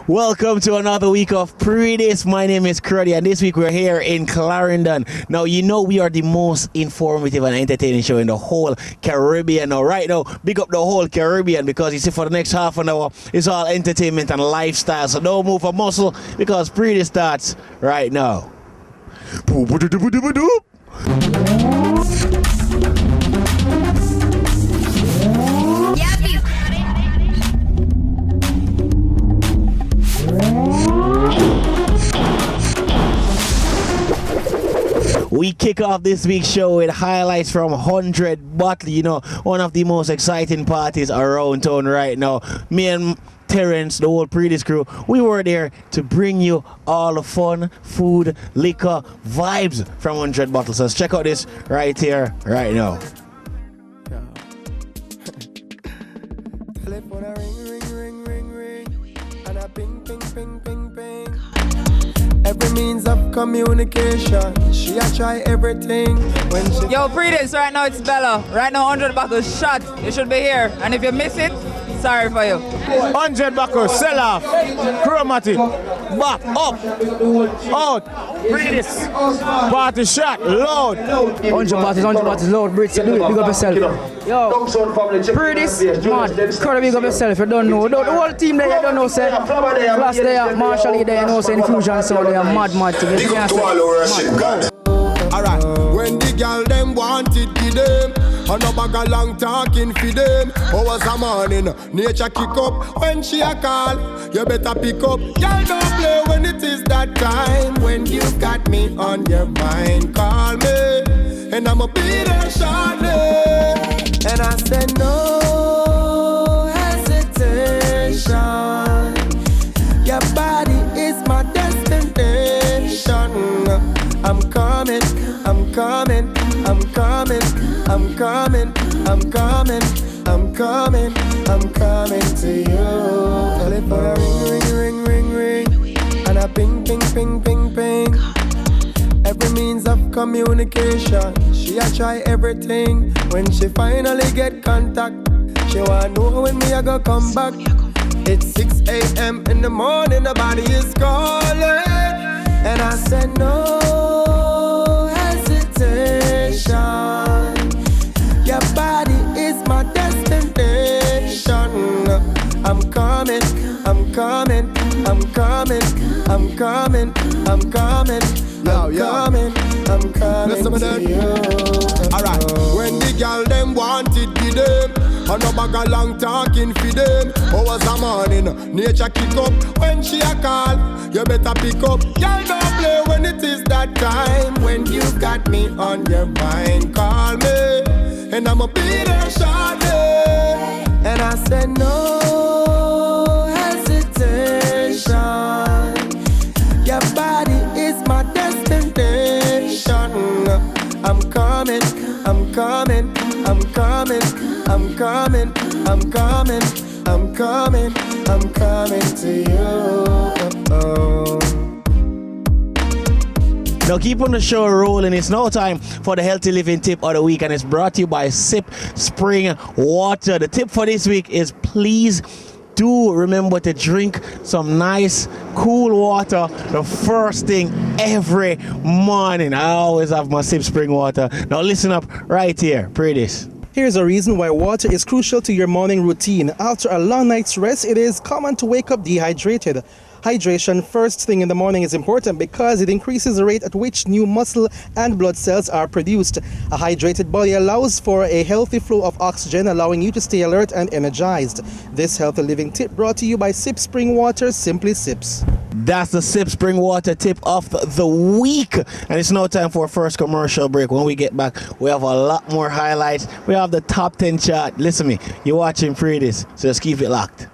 Welcome to another week of Pree Dis. My name is Kruddy, and this week we're here in Clarendon. Now, you know we are the most informative and entertaining show in the whole Caribbean. Now, right now, big up the whole Caribbean, because you see, for the next half an hour, it's all entertainment and lifestyle. So don't move a muscle, because Pree Dis starts right now. We kick off this week's show with highlights from 100 Bottle, you know, one of the most exciting parties around town right now. Me and Terrence, the whole Pree Dis crew, we were there to bring you all the fun, food, liquor, vibes from 100 Bottles. So let's check out this right here, right now. Telephone a ring, and a ping, ping, ping, ping, ping. Every means of communication, she a try everything when she... Yo, Pree Dis, right now it's Bella. Right now 100 Bottles shot. You should be here. And if you miss it, sorry for you. 100 Bottles, sell off, chromatic, back, up, out, Pree Dis, party shot, loud. 100 bottles, loud, Brits, do it, big up yourself. Yo, Pree Dis, man, Caribvision, big up yourself, you don't know. The whole team there, you don't know, say, plus there, Marshall there, you know, say, Infusion, so they are mad to get Alright, when the girl them wanted to them, and no bag a long talking for them. Hours a morning, nature kick up when she a call. You better pick up. Girl, don't play when it is that time. When you got me on your mind, call me, and I'ma be there shortly. And I said no hesitation. Your body is my destination. I'm coming, I'm coming, I'm coming, I'm coming, I'm coming, I'm coming, I'm coming to you. Telephone ring, and a ping, ping, ping, ping, ping. Every means of communication, she a try everything. When she finally get contact, she wanna know when me a go come back. It's 6 a.m. in the morning, the body is calling, and I said no hesitation. Your body is my destination. I'm coming, I'm coming, I'm coming, I'm coming, I'm coming, I'm coming to you. Alright, when the girl them wanted to them, and no bag a long talking for them. Hours a morning, nature kick up when she a call. You better pick up. Girl, don't play when it is that time. When you got me on your mind, call me, and I'ma be there shortly. And I said no hesitation. Your body is my destination. I'm coming, I'm coming, I'm coming, I'm coming, I'm coming, I'm coming, I'm coming to you. Now keep on the show rolling. It's now time for the healthy living tip of the week, and it's brought to you by Sip Spring Water. The tip for this week is, please do remember to drink some nice cool water the first thing every morning. I always have my Sip Spring Water. Now listen up right here, Pree Dis. Here's a reason why water is crucial to your morning routine. After a long night's rest, it is common to wake up dehydrated. Hydration first thing in the morning is important because it increases the rate at which new muscle and blood cells are produced. A hydrated body allows for a healthy flow of oxygen, allowing you to stay alert and energized. This healthy living tip brought to you by Sip Spring Water, Simply Sips. That's the Sip Spring Water tip of the week. And it's now time for a first commercial break. When we get back, we have a lot more highlights. We have the top 10 chart. Listen to me, you're watching Pree Dis, so just keep it locked.